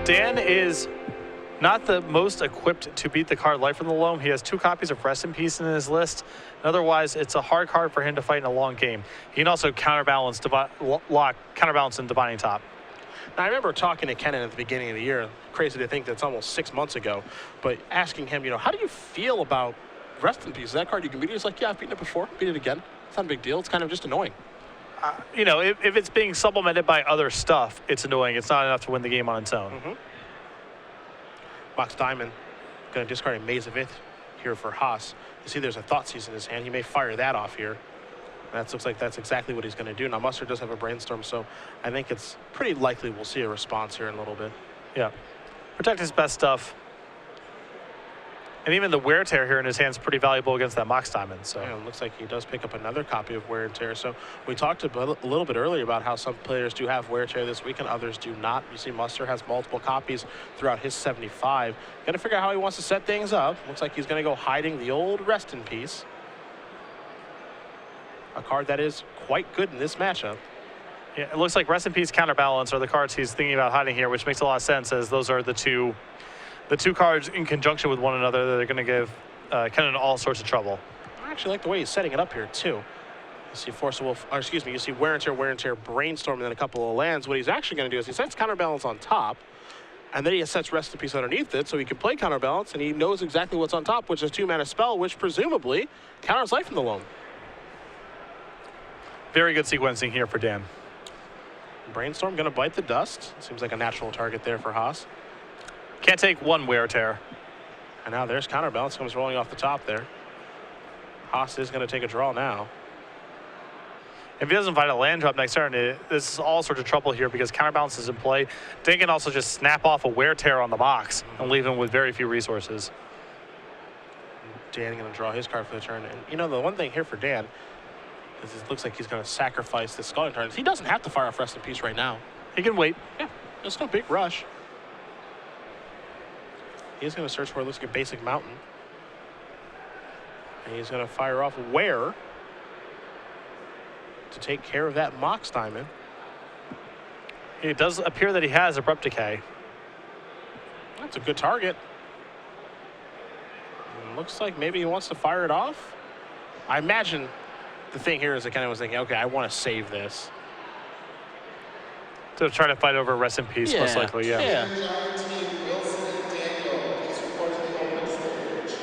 Dan is not the most equipped to beat the card Life from the Loam. He has 2 copies of Rest in Peace in his list. Otherwise, it's a hard card for him to fight in a long game. He can also counterbalance and Divining Top. Now, I remember talking to Kennen at the beginning of the year. Crazy to think that's almost 6 months ago. But asking him, how do you feel about Rest in Peace? That card you can beat? He's like, yeah, I've beaten it before. Beat it again. It's not a big deal. It's kind of just annoying. If it's being supplemented by other stuff, it's annoying. It's not enough to win the game on its own. Mox Diamond going to discard a Maze of Ith here for Haas. You see there's a Thought Seize in his hand. He may fire that off here. That looks like that's exactly what he's going to do. Now, Musser does have a Brainstorm, so I think it's pretty likely we'll see a response here in a little bit. Yeah. Protect his best stuff. And even the Wear Tear here in his hand is pretty valuable against that Mox Diamond. So yeah, it looks like he does pick up another copy of Wear and Tear. So we talked a little bit earlier about how some players do have Wear Tear this week and others do not. You see Musser has multiple copies throughout his 75. Got to figure out how he wants to set things up. Looks like he's going to go hiding the old Rest in Peace. A card that is quite good in this matchup. Yeah, it looks like Rest in Peace, Counterbalance are the cards he's thinking about hiding here, which makes a lot of sense as those are the two cards in conjunction with one another that are going to give Kennen all sorts of trouble. I actually like the way he's setting it up here too. You see you see Wear and Tear, Brainstorm, and then a couple of lands. What he's actually going to do is he sets Counterbalance on top, and then he sets Rest in Peace underneath it, so he can play Counterbalance, and he knows exactly what's on top, which is 2-mana spell, which presumably counters Life from the Loam. Very good sequencing here for Dan. Brainstorm going to bite the dust. Seems like a natural target there for Haas. Can't take one Wear Tear. And now there's Counterbalance, comes rolling off the top there. Haas is going to take a draw now. If he doesn't find a land drop next turn, this is all sorts of trouble here because Counterbalance is in play. Dan can also just snap off a Wear Tear on the box and leave him with very few resources. Dan going to draw his card for the turn. And the one thing here for Dan is it looks like he's going to sacrifice the Scalding Tarn. He doesn't have to fire off Rest in Peace right now. He can wait. Yeah, there's no big rush. He's going to search for, it looks like a basic mountain. And he's going to fire off Wear to take care of that Mox Diamond. It does appear that he has Abrupt Decay. That's a good target. Looks like maybe he wants to fire it off. I imagine the thing here is that Kennen was thinking, okay, I want to save this. To try to fight over Rest in Peace, most likely, yeah.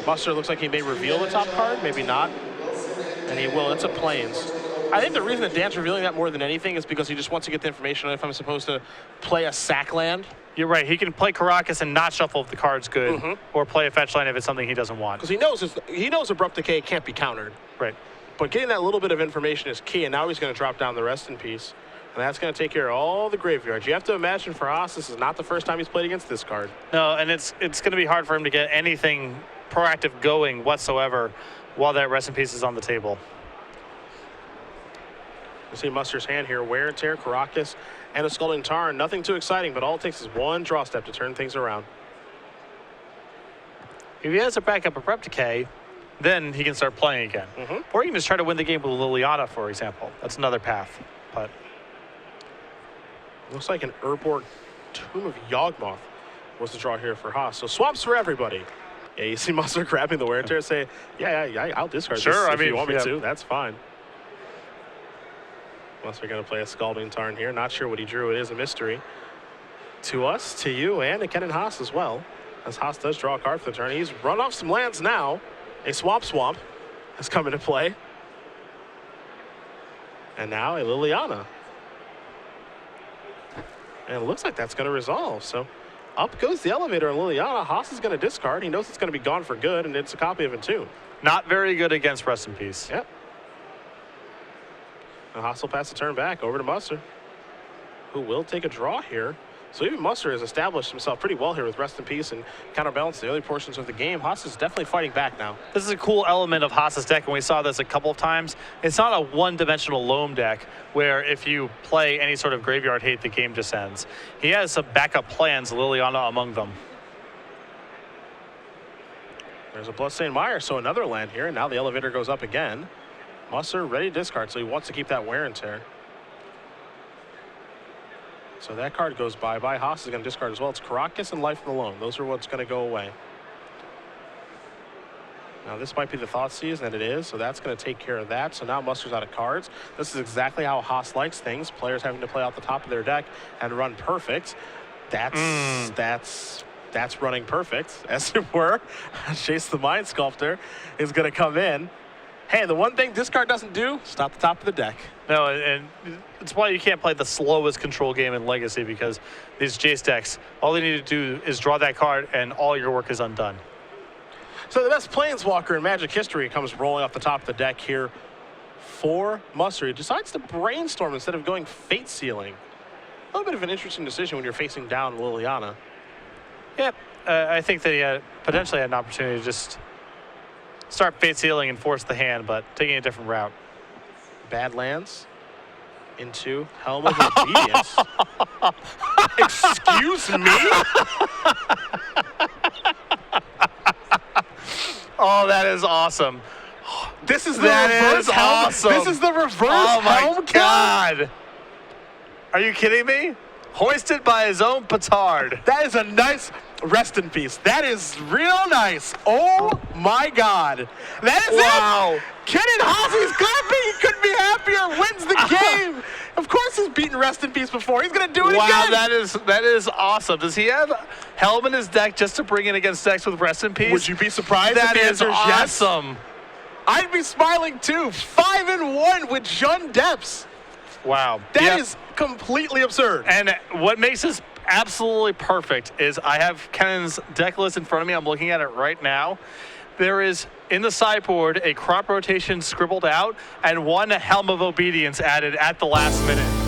Musser looks like he may reveal the top card, maybe not. And he will. It's a Plains. I think the reason that Dan's revealing that more than anything is because he just wants to get the information on if I'm supposed to play a sack land. You're right. He can play Caracas and not shuffle if the card's good, or play a fetch line if it's something he doesn't want. Because he knows Abrupt Decay can't be countered. Right. But getting that little bit of information is key, and now he's going to drop down the Rest in Peace. And that's going to take care of all the graveyards. You have to imagine for Haas, this is not the first time he's played against this card. No, and it's going to be hard for him to get anything proactive going whatsoever while that Rest in Peace is on the table. You see Musser's hand here, Wear and Tear, Caracas, and a Scalding Tarn. Nothing too exciting, but all it takes is one draw step to turn things around. If he has a backup Abrupt Decay, then he can start playing again. Or he can just try to win the game with Liliana, for example. That's another path. But looks like an Urborg Tomb of Yawgmoth was the draw here for Haas. So swamps for everybody. Yeah, you see Musser grabbing the Wear and Tear, say, yeah, I'll discard this if you want me to. That's fine. Musser going to play a Scalding Tarn here. Not sure what he drew. It is a mystery to us, to you, and to Kennen Haas as well. As Haas does draw a card for the turn. He's run off some lands now. A Swamp has come into play. And now a Liliana. And it looks like that's going to resolve. So up goes the elevator on Liliana. Haas is going to discard. He knows it's going to be gone for good, and it's a copy of Entomb. Not very good against Rest in Peace. Yep. And Haas will pass the turn back over to Musser, who will take a draw here. So even Musser has established himself pretty well here with Rest in Peace and counterbalance the early portions of the game. Haas is definitely fighting back now. This is a cool element of Haas's deck, and we saw this a couple of times. It's not a one-dimensional Loam deck where if you play any sort of graveyard hate, the game just ends. He has some backup plans, Liliana among them. There's a Bloodstained Mire, so another land here, and now the elevator goes up again. Musser ready to discard, so he wants to keep that Wear and Tear. So that card goes bye-bye. Haas is going to discard as well. It's Caracas and Life in the Loam. Those are what's going to go away. Now, this might be the Thoughtseize, and it is, so that's going to take care of that. So now Musser's out of cards. This is exactly how Haas likes things. Players having to play out the top of their deck and run perfect. That's running perfect, as it were. Chase the Mind Sculptor is going to come in. Hey, the one thing this card doesn't do, stop the top of the deck. No, and it's why you can't play the slowest control game in Legacy, because these Jace decks, all they need to do is draw that card and all your work is undone. So the best Planeswalker in Magic history comes rolling off the top of the deck here for Musser. He decides to Brainstorm instead of going Fate Sealing. A little bit of an interesting decision when you're facing down Liliana. Yep, I think that he potentially had an opportunity to just start Fate Sealing and force the hand, but taking a different route. Badlands into Helm of Obedience. Excuse me? Oh, that is awesome. This is the That reverse is Helm. awesome. This is the reverse Oh my Helm God. Are you kidding me? Hoisted by his own petard. That is a nice rest in peace. That is real nice. Oh my God. That is Wow. it. Kennen Haas, he's clapping. He couldn't be happier. Wins the game. Of course he's beaten rest in peace before. He's going to do it Wow, again. that is awesome. Does he have Helm in his deck just to bring in against decks with rest in peace? Would you be surprised That if the is answer is yes? awesome. I'd be smiling too. 5-1 with Jun Depths. Wow. That is completely absurd. And what makes this absolutely perfect is I have Kennen's deck list in front of me. I'm looking at it right now. There is, in the sideboard, a crop rotation scribbled out and one Helm of Obedience added at the last minute.